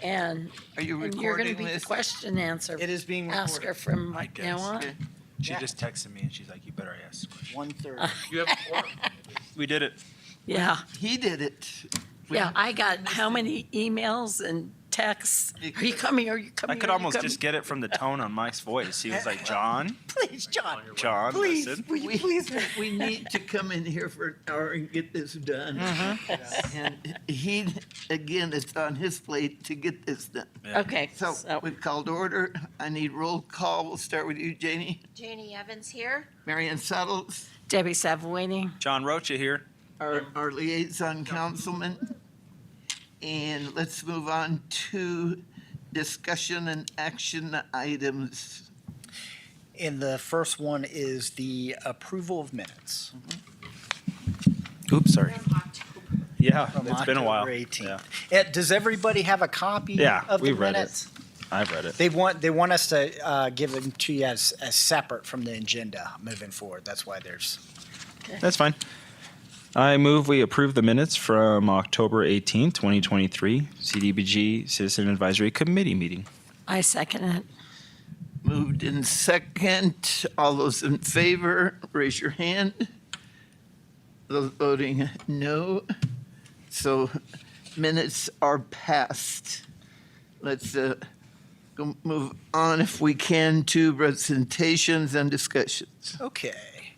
And, Are you and you're going to recording be the this? question answer. It is being Ask her recorded. from I now guess. on. Okay. She Yeah. just texted me and she's like, "You better ask." 1:30. You have a quorum. We did it. Yeah, He did it. yeah. I got how many emails and texts? Are you coming? Are you coming? I could Are you almost coming?" just get it from the tone on Mike's voice. He was like, "John, Please, John. John, Please, listen." will you please? We need to come in here for an hour and get this done. And he, again, it's on his plate to get this done. Yeah. Okay, So so we've called order. I need roll call. We'll start with you, Janie. Janie Evans here. Marion Suttles, Debbie Savoini. John Rocha here. our liaison councilman. And let's move on to discussion and action items. And the first one is the approval of minutes. Oops, sorry. From October. Yeah, From it's been a while. October 18th. Yeah, Does everybody have a copy Yeah, of the we've read it. minutes? I've read it. They want us to give them to you as separate from the agenda moving forward. That's why there's. That's fine. I move we approve the minutes from October 18th, 2023, CDBG Citizen Advisory Committee meeting. I second it. Moved in second. All those in favor, raise your hand. Those voting no. So minutes are passed. Let's go move on, if we can, to presentations and discussions. Okay.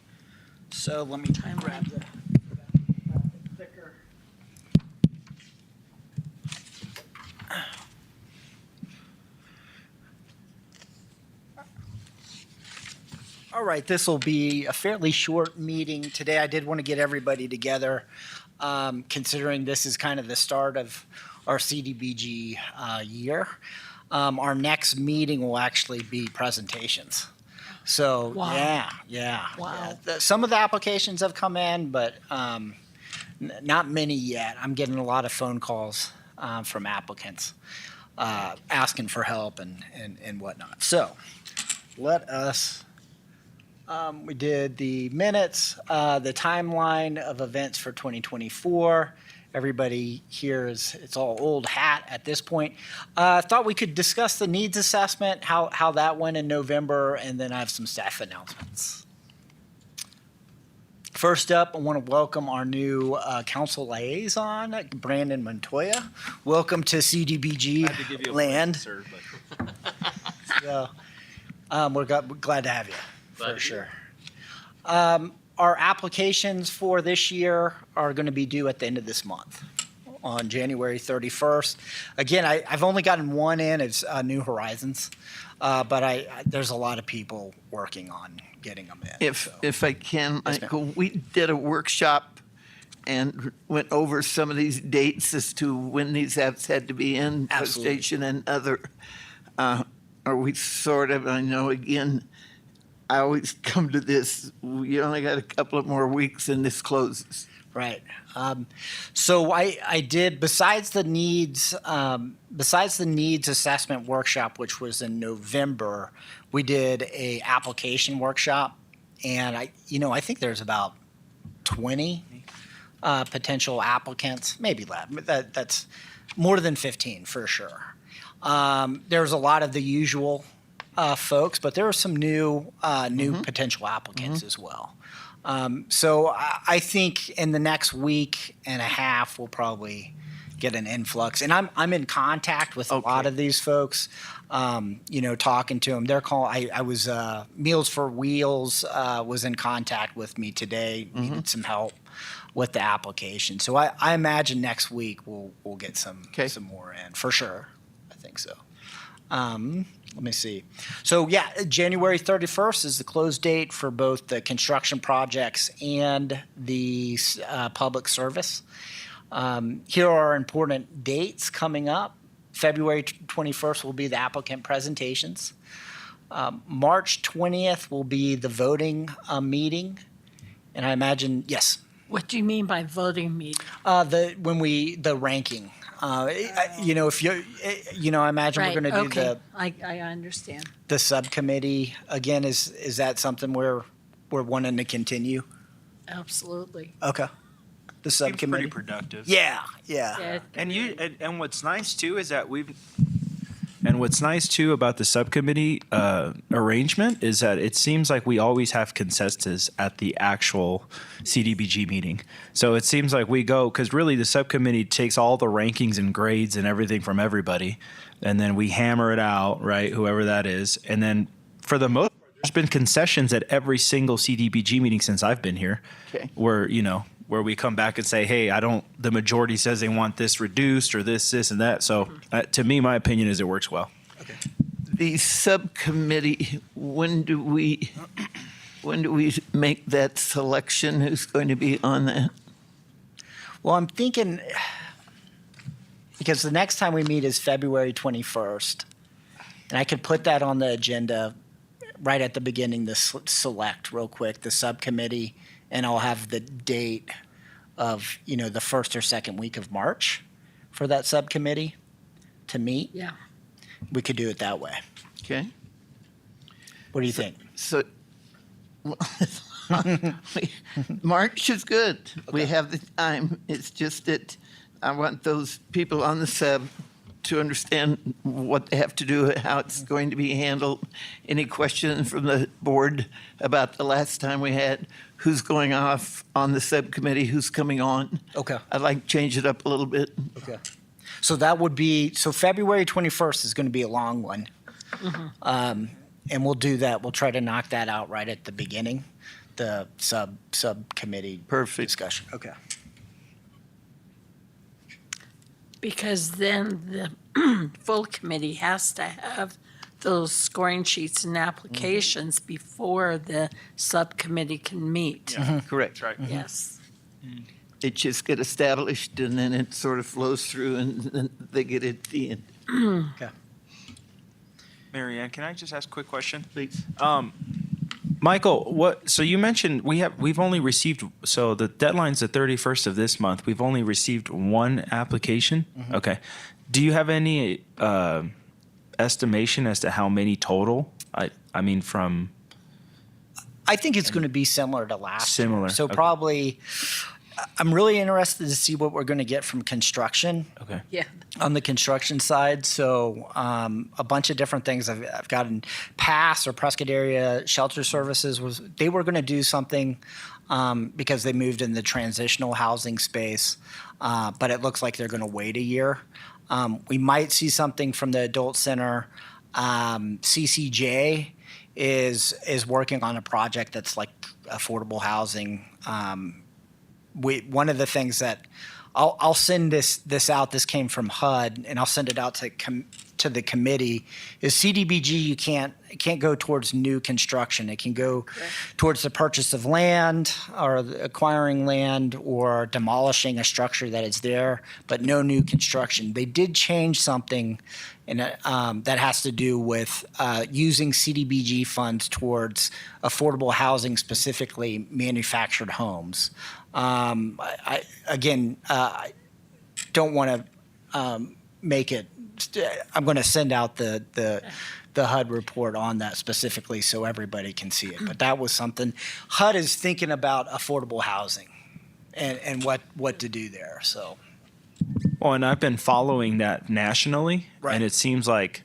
So let me grab the thicker. All right, this will be a fairly short meeting today. I did want to get everybody together, considering this is kind of the start of our CDBG year. Our next meeting will actually be presentations. So, Wow. yeah. Wow. Some of the applications have come in, but not many yet. I'm getting a lot of phone calls from applicants asking for help and whatnot. So, let us. We did the minutes, the timeline of events for 2024. Everybody here it's all old hat at this point. Thought we could discuss the needs assessment, how that went in November, and then I have some staff announcements. First up, I want to welcome our new council liaison, Brandon Montoya. Welcome to CDBG land. Sir, but So, we're glad to have you, for sure. Our applications for this year are going to be due at the end of this month, on January 31st. Again, I've only gotten one in. It's New Horizons, but there's a lot of people working on getting them in. If I can, Yes, ma'am. Michael, we did a workshop and went over some of these dates as to when these apps had to be in, Absolutely. PlayStation and other. Are we sort of, I know, again, I always come to this, you only got a couple of more weeks and this closes. Right. So I did, besides the needs assessment workshop, which was in November, we did a application workshop, and I think there's about 20 potential applicants, maybe less. But that's more than 15 for sure. There's a lot of the usual folks, but there are some new potential applicants as well. So I think in the next week and a half, we'll probably get an influx. And I'm in contact with a lot of these folks, talking to them. They're calling. I was Meals for Wheels was in contact with me today, needed some help with the application. So I imagine next week we'll get some more in for sure. I think so. Let me see. So yeah, January 31st is the close date for both the construction projects and the public service. Here are important dates coming up. February 21st will be the applicant presentations. March 20th will be the voting meeting. And I imagine, yes, What do you mean by voting meeting? the ranking. If I imagine we're going to do okay. I understand. the subcommittee again. Is that something we're wanting to continue? Absolutely. Okay. the Seems subcommittee. pretty productive. Yeah. Yeah, And what's nice too is that what's nice too about the subcommittee arrangement is that it seems like we always have consensus at the actual CDBG meeting. So it seems like we go, because really the subcommittee takes all the rankings and grades and everything from everybody, and then we hammer it out, right? Whoever that is, and then for the most part, there's been concessions at every single CDBG meeting since I've been here, Okay. where we come back and say, hey, the majority says they want this reduced or this, and that. So to me, my opinion is it works well. The subcommittee, when do we make that selection? Who's going to be on that? Well, I'm thinking, because the next time we meet is February 21st, and I could put that on the agenda right at the beginning to select real quick the subcommittee, and I'll have the date of, the first or second week of March for that subcommittee to meet. yeah. We could do it that way. Okay. What do you think? So March is good. We have the time. It's just that I want those people on the sub to understand what they have to do, how it's going to be handled. Any questions from the board about the last time we had? Who's going off on the subcommittee? Who's coming on? Okay. I'd like to change it up a little bit. Okay. So that would be, February 21st is going to be a long one. And we'll do that. We'll try to knock that out right at the beginning, the subcommittee Perfect. discussion. Okay. Because then the full committee has to have those scoring sheets and applications before the subcommittee can meet. Correct. Right. Yes. It just get established and then it sort of flows through and then they get it at the end. Okay. Mary Ann, can I just ask a quick question? Please. Michael, so you mentioned we've only received, so the deadline's the 31st of this month. We've only received one application. Okay. Do you have any estimation as to how many total? I mean, from I think it's going to be similar to last year. Similar, So okay. probably, I'm really interested to see what we're going to get from construction okay. Yeah. on the construction side. So a bunch of different things. I've gotten PASS or Prescott Area Shelter Services they were going to do something because they moved in the transitional housing space, but it looks like they're going to wait a year. We might see something from the adult center. CCJ is working on a project that's like affordable housing. One of the things that I'll send this out. This came from HUD, and I'll send it out to the committee. Is CDBG you can't go towards new construction. It can go towards the purchase of land or acquiring land or demolishing a structure that is there, but no new construction. They did change something, and that has to do with using CDBG funds towards affordable housing, specifically manufactured homes. I don't want to make it. I'm going to send out the HUD report on that specifically so everybody can see it. But that was something HUD is thinking about affordable housing and what to do there. So Well, and I've been following that nationally, Right. and it seems like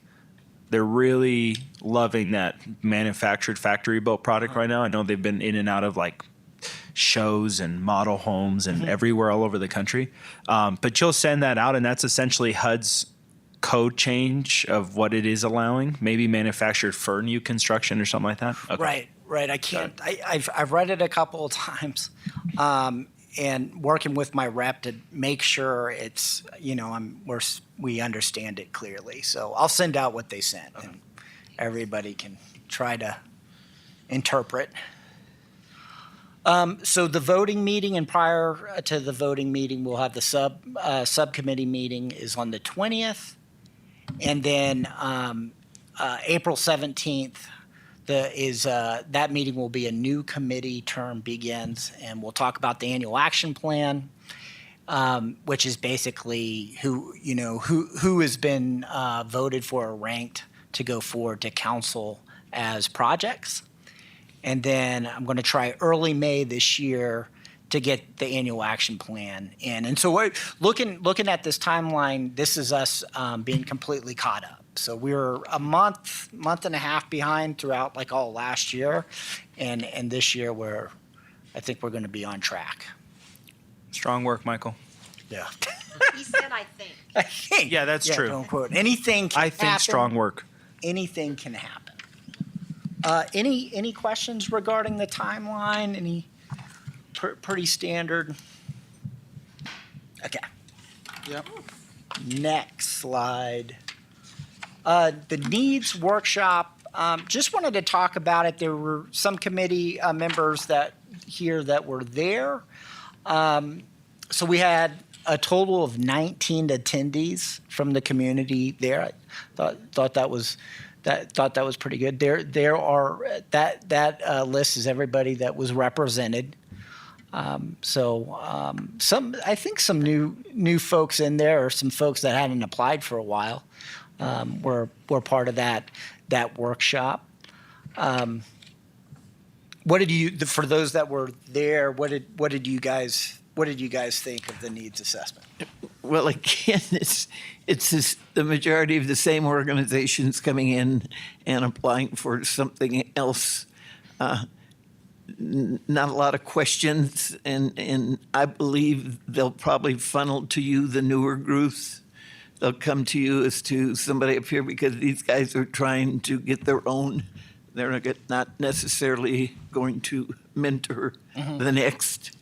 they're really loving that manufactured factory built product right now. I know they've been in and out of like shows and model homes and everywhere all over the country. But you'll send that out, and that's essentially HUD's code change of what it is allowing, maybe manufactured for new construction or something like that. Okay. Right. I can't. I've read it a couple of times, and working with my rep to make sure it's we understand it clearly. So I'll send out what they sent, and everybody can try to interpret. So the voting meeting, and prior to the voting meeting, we'll have the subcommittee meeting is on the 20th, and then April 17th. That meeting will be a new committee term begins, and we'll talk about the annual action plan, which is basically who has been voted for or ranked to go forward to council as projects. And then I'm going to try early May this year to get the annual action plan in. And so we're looking at this timeline. This is us being completely caught up. So we were a month and a half behind throughout like all last year, and this year I think we're going to be on track. Strong work, Michael. Yeah. He said, I think. I think. Yeah, that's true. Don't quote. Anything can I think happen. strong work. Anything can happen. Any questions regarding the timeline? Any pretty standard? Okay. Yep. Next slide. The needs workshop. Just wanted to talk about it. There were some committee members that were there. So we had a total of 19 attendees from the community there. I thought that was pretty good. There are that list is everybody that was represented. I think some new folks in there, or some folks that hadn't applied for a while, were part of that workshop. What did you, for those that were there, what did you guys think of the needs assessment? Well, again, it's the majority of the same organizations coming in and applying for something else. Not a lot of questions, and I believe they'll probably funnel to you the newer groups. They'll come to you as to somebody up here because these guys are trying to get their own. They're not necessarily going to mentor the next.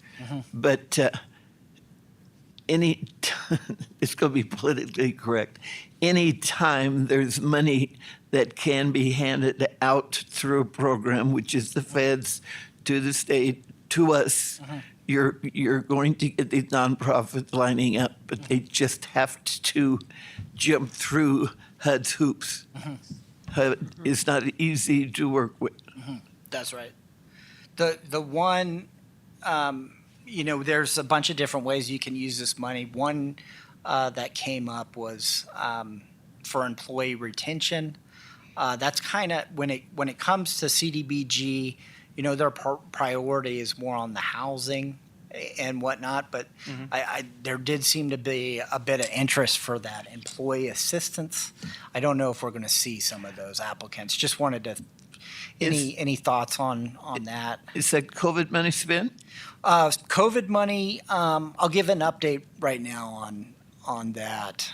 But it's going to be politically correct. Any time there's money that can be handed out through a program, which is the feds to the state, to us, you're going to get these nonprofits lining up, but they just have to jump through HUD's hoops. HUD is not easy to work with. That's right. The one, there's a bunch of different ways you can use this money. One that came up was for employee retention. That's kind of when it comes to CDBG, their priority is more on the housing and whatnot. But there did seem to be a bit of interest for that employee assistance. I don't know if we're going to see some of those applicants. Just wanted to. Any thoughts on that? Is that COVID money spent? COVID money, I'll give an update right now on that.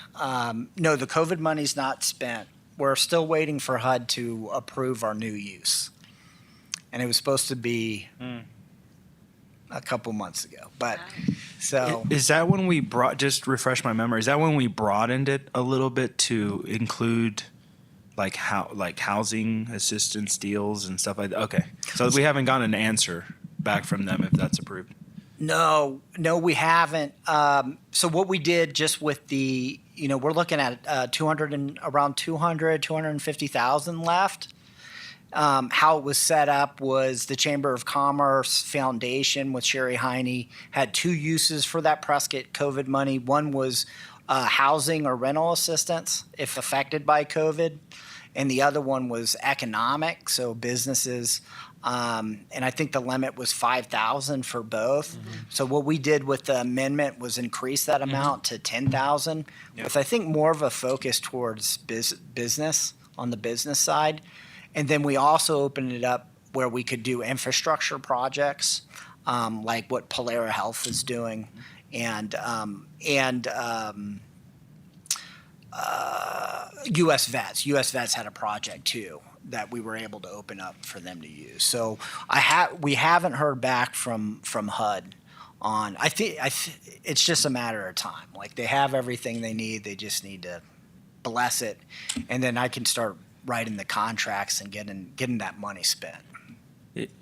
No, the COVID money's not spent. We're still waiting for HUD to approve our new use. And it was supposed to be a couple months ago. But so. Is that when we just refresh my memory, is that when we broadened it a little bit to include like housing assistance deals and stuff like that? Okay. So we haven't gotten an answer back from them if that's approved. No, we haven't. So what we did just with the, we're looking at around 250,000 left. How it was set up was the Chamber of Commerce Foundation with Sherry Heine had two uses for that Prescott COVID money. One was housing or rental assistance if affected by COVID, and the other one was economic, so businesses. And I think the limit was 5,000 for both. So what we did with the amendment was increase that amount to 10,000, with I think more of a focus towards business on the business side. And then we also opened it up where we could do infrastructure projects, like what Polera Health is doing, and U.S. Vets. U.S. Vets had a project too that we were able to open up for them to use. So we haven't heard back from HUD on. I think it's just a matter of time. Like they have everything they need. They just need to bless it, and then I can start writing the contracts and getting that money spent.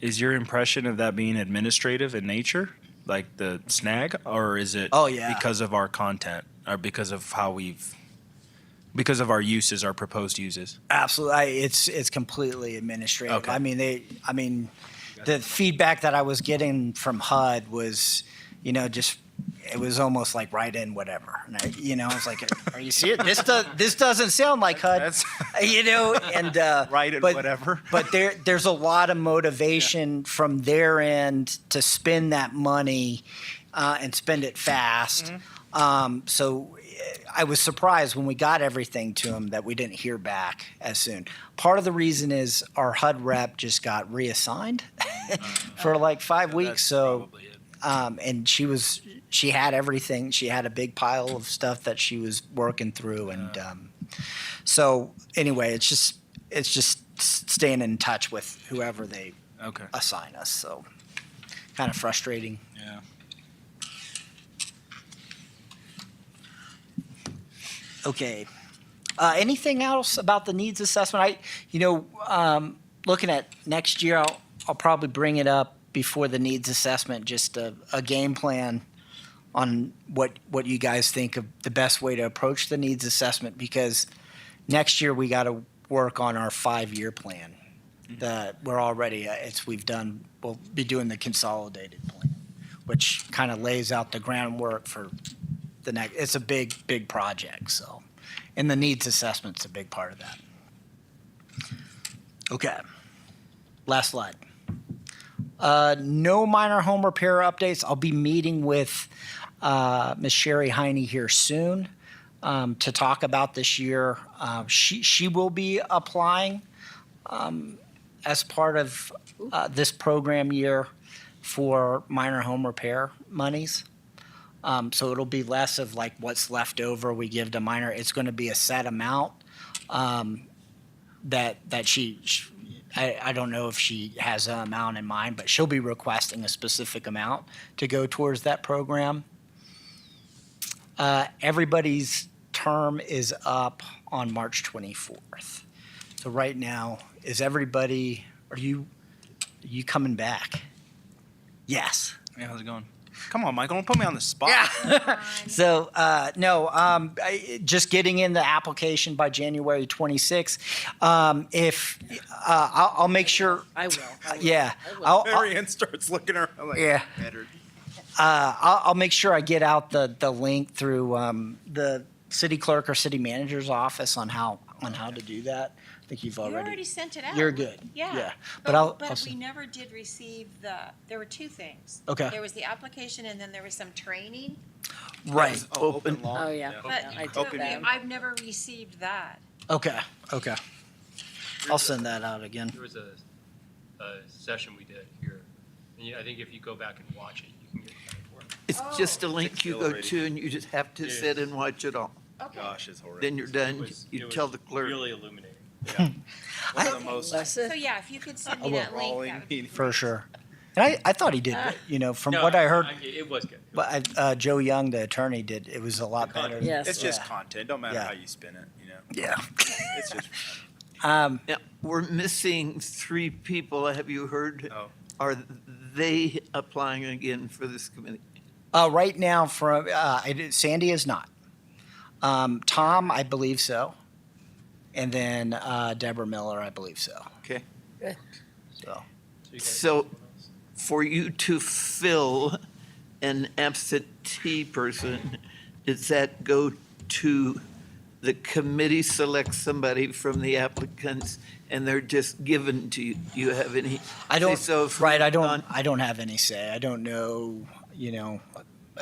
Is your impression of that being administrative in nature, like the snag, or is it because of our content or because of because of our uses, our proposed uses? Absolutely, it's completely administrative. Okay. The feedback that I was getting from HUD was, just it was almost like write in whatever. And I was like, are you serious? This doesn't sound like HUD, That's and right and but- whatever. But there's a lot of motivation from their end to spend that money and spend it fast. So I was surprised when we got everything to them that we didn't hear back as soon. Part of the reason is our HUD rep just got reassigned for like 5 weeks. So, and she had everything. She had a big pile of stuff that she was working through. And so anyway, it's just staying in touch with whoever they Okay. assign us. So kind of frustrating. Yeah. Okay. Anything else about the needs assessment? Looking at next year, I'll probably bring it up before the needs assessment, just a game plan on what you guys think of the best way to approach the needs assessment, because next year we got to work on our 5-year plan. That we're already, we'll be doing the consolidated plan, which kind of lays out the groundwork for the next. It's a big project, so, and the needs assessment's a big part of that. Okay, last slide. No minor home repair updates. I'll be meeting with Ms. Sherry Heine here soon to talk about this year. She will be applying as part of this program year for minor home repair monies. So it'll be less of like what's left over we give to minor. It's going to be a set amount that I don't know if she has an amount in mind, but she'll be requesting a specific amount to go towards that program. Everybody's term is up on March 24th. So right now, are you coming back? Yes. Yeah, how's it going? Come on, Michael, don't put me on the spot. Yeah. So, just getting in the application by January 26th. I'll make sure. I will. Yeah. Marianne starts looking around like, Yeah. better. I'll make sure I get out the link through the city clerk or city manager's office on how to do that. I think you've You already. already sent it out. You're good. Yeah. Yeah. But I'll we never did receive there were two things. Okay. There was the application and then there was some training. Right. Open law. Oh, yeah. But I did Open that. I've never received that. Okay. I'll send that out again. There was a session we did here, and I think if you go back and watch it, you can get credit for it. It's just a link you go to and you just have to sit and watch it all. Okay. Gosh, it's horrible. Then you're It done. was- You it tell was the clerk. Really illuminating. One of the most Bless So it. yeah, if you could send I me will. that link, sprawling that would be meeting. For sure. And I thought he did, from No, what I heard. it was good. But Joe Young, the attorney, did. It was a lot better. Yes. It's just Yeah. content. Don't matter Yeah. how you spin it. Yeah. It's just. Yeah, we're missing 3 people. Have you heard? Oh. Are they applying again for this committee? Right now, Sandy is not. Tom, I believe so. And then Deborah Miller, I believe so. Okay. So you guys So know someone else? for you to fill an absentee person, does that go to the committee selects somebody from the applicants and they're just given to you? Do you have any? I don't. say-so if Right. I on- don't have any say. I don't know. Yeah.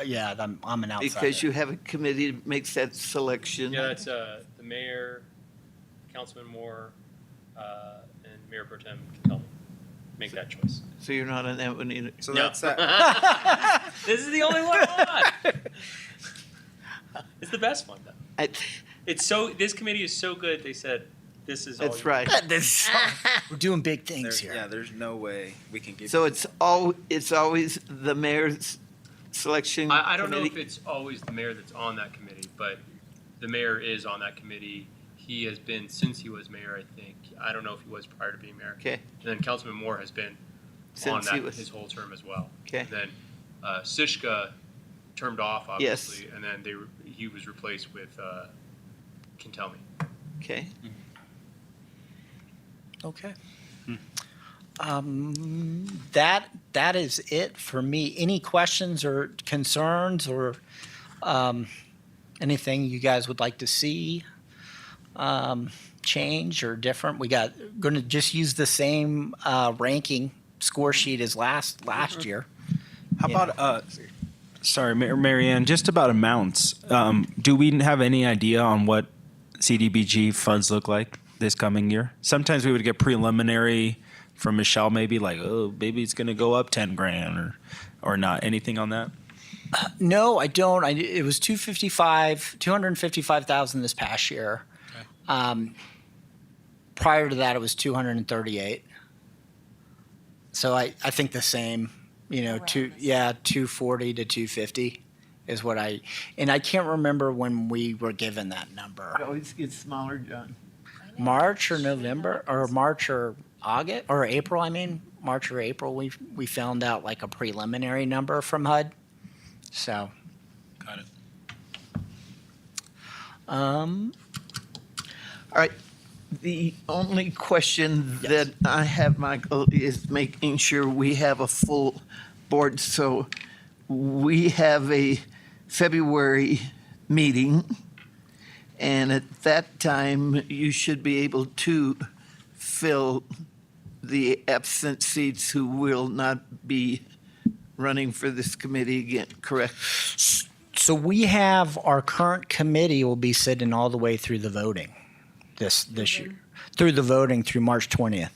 I'm an outsider. Because you have a committee that makes that selection. Yeah, it's the mayor, Councilman Moore, and Mayor Pro Tem can tell me. Make that choice. So you're not on that one either. So No. that's that. This is the only one I want. It's the best one, though. This committee is so good, they said, this is all. That's you- right. We're doing big things There's, here. yeah, there's no way we can give. So you- it's always the mayor's selection I don't know if committee? it's always the mayor that's on that committee, but the mayor is on that committee. He has been since he was mayor, I think. I don't know if he was prior to being mayor. Okay, And then Councilman Moore has been on since he that was, his whole term as well. okay, And then Sishka termed off, Yes. obviously, and then he was replaced with Can Tell Me. okay. Okay. That is it for me. Any questions or concerns or anything you guys would like to see change or different? We got going to just use the same ranking score sheet as last year. How about, sorry, Mary Ann, just about amounts. Do we have any idea on what CDBG funds look like this coming year? Sometimes we would get preliminary from Michelle, maybe like, oh, maybe it's going to go up 10 grand or not. Anything on that? No, I don't. It was 255,000 this past year. Okay. Prior to that, it was 238. So I think the same, 240 to 250 is what and I can't remember when we were given that number. It always gets smaller, John. March or November or March or August or April, March or April, we found out like a preliminary number from HUD. So. Got it. All right. The only question that I have, Michael, is making sure we have a full board. So we have a February meeting, and at that time, you should be able to fill the absent seats who will not be running for this committee again, correct? So we have our current committee will be sitting all the way through the voting this year, through the voting through March 20th.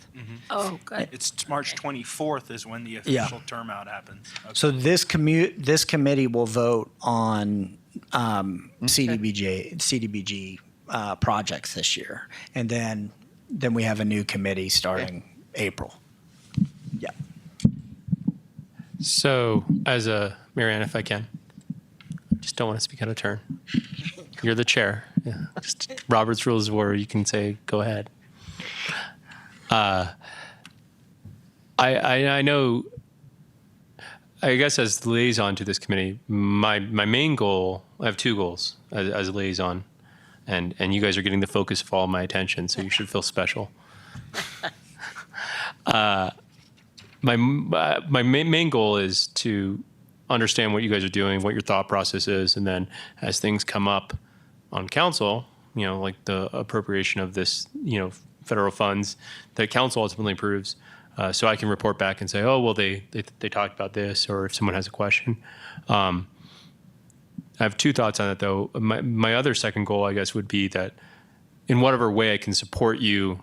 Oh, good. It's March 24th is when the official term out happens. Okay. So this committee will vote on CDBG projects this year, and then we have a new committee starting April. Yeah. So, as a Marianne, if I can, just don't want to speak out of turn. You're the chair. Yeah. Just Robert's Rules of Order. You can say, go ahead. I know. I guess as the liaison to this committee, my main goal. I have two goals as a liaison, and you guys are getting the focus of all my attention, so you should feel special. My main goal is to understand what you guys are doing, what your thought process is, and then as things come up on council, like the appropriation of this, federal funds that council ultimately approves, so I can report back and say, oh, well, they talked about this, or if someone has a question. I have two thoughts on it, though. My other second goal, I guess, would be that in whatever way I can support you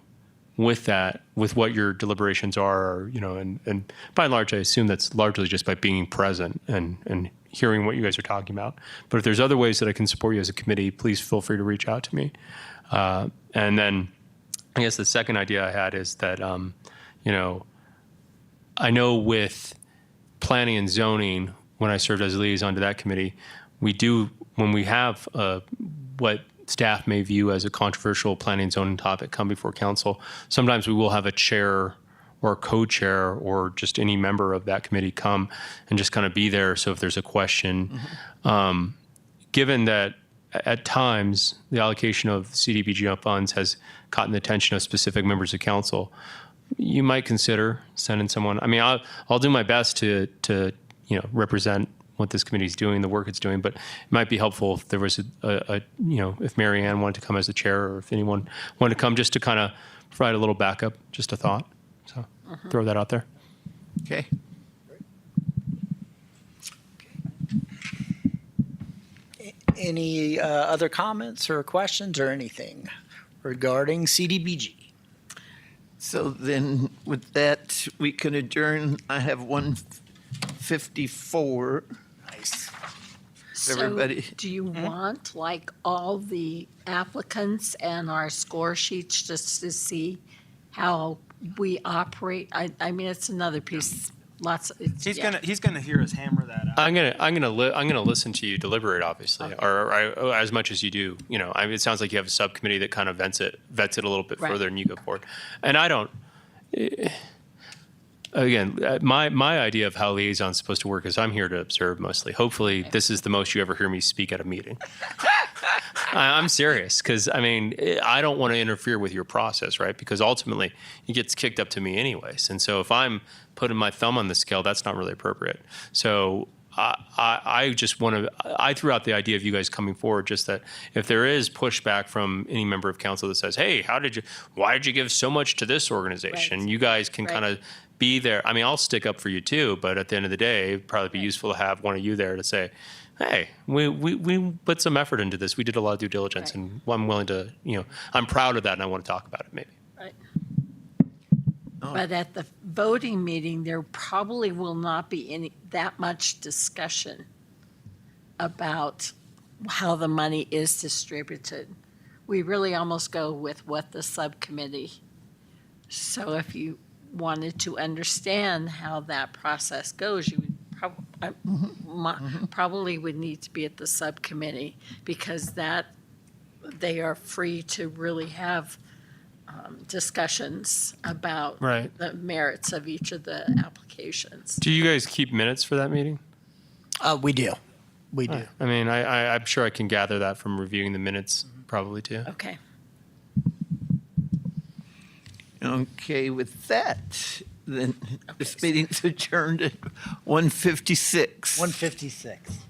with that, with what your deliberations are, and by and large, I assume that's largely just by being present and hearing what you guys are talking about. But if there's other ways that I can support you as a committee, please feel free to reach out to me. And then I guess the second idea I had is that, I know with planning and zoning, when I served as a liaison to that committee, when we have what staff may view as a controversial planning and zoning topic come before council, sometimes we will have a chair or a co-chair or just any member of that committee come and just kind of be there. So if there's a question, given that at times the allocation of CDBG funds has caught the attention of specific members of council, you might consider sending someone. I'll do my best to represent what this committee is doing, the work it's doing, but it might be helpful if there was if Mary Ann wanted to come as the chair, or if anyone wanted to come just to kind of provide a little backup, just a thought. So throw that out there. Okay. Any other comments or questions or anything regarding CDBG? So then with that, we can adjourn. I have 1:54. Nice. Everybody. So do you want like all the applicants and our score sheets just to see how we operate? I mean, it's another piece. He's gonna hear us hammer that out. I'm gonna listen to you deliberate, obviously, or as much as you do. It sounds like you have a subcommittee that kind of vets it a little bit Right. further, and you go forward. And I don't. Again, my idea of how liaison's supposed to work is I'm here to observe mostly. Hopefully, this is the most you ever hear me speak at a meeting. I'm serious because I mean I don't want to interfere with your process, right? Because ultimately it gets kicked up to me anyways, and so if I'm putting my thumb on the scale, that's not really appropriate. So I just want to. I threw out the idea of you guys coming forward, just that if there is pushback from any member of council that says, "Hey, why did you give so much to this organization?" Right. You guys can Right. kind of be there. I mean, I'll stick up for you too, but at the end of the day, it'd probably be useful to have one of you there to say, "Hey, we put some effort into this. We did a lot of due diligence, Right. and I'm willing to, I'm proud of that, and I want to talk about it." Maybe. Right. But at the voting meeting, there probably will not be that much discussion about how the money is distributed. We really almost go with what the subcommittee. So if you wanted to understand how that process goes, you would probably would need to be at the subcommittee, because they are free to really have discussions about Right. the merits of each of the applications. Do you guys keep minutes for that meeting? We do. We do. I mean, I'm sure I can gather that from reviewing the minutes, probably too. Okay. Okay, with that, then this meeting's adjourned at 1:56. 156.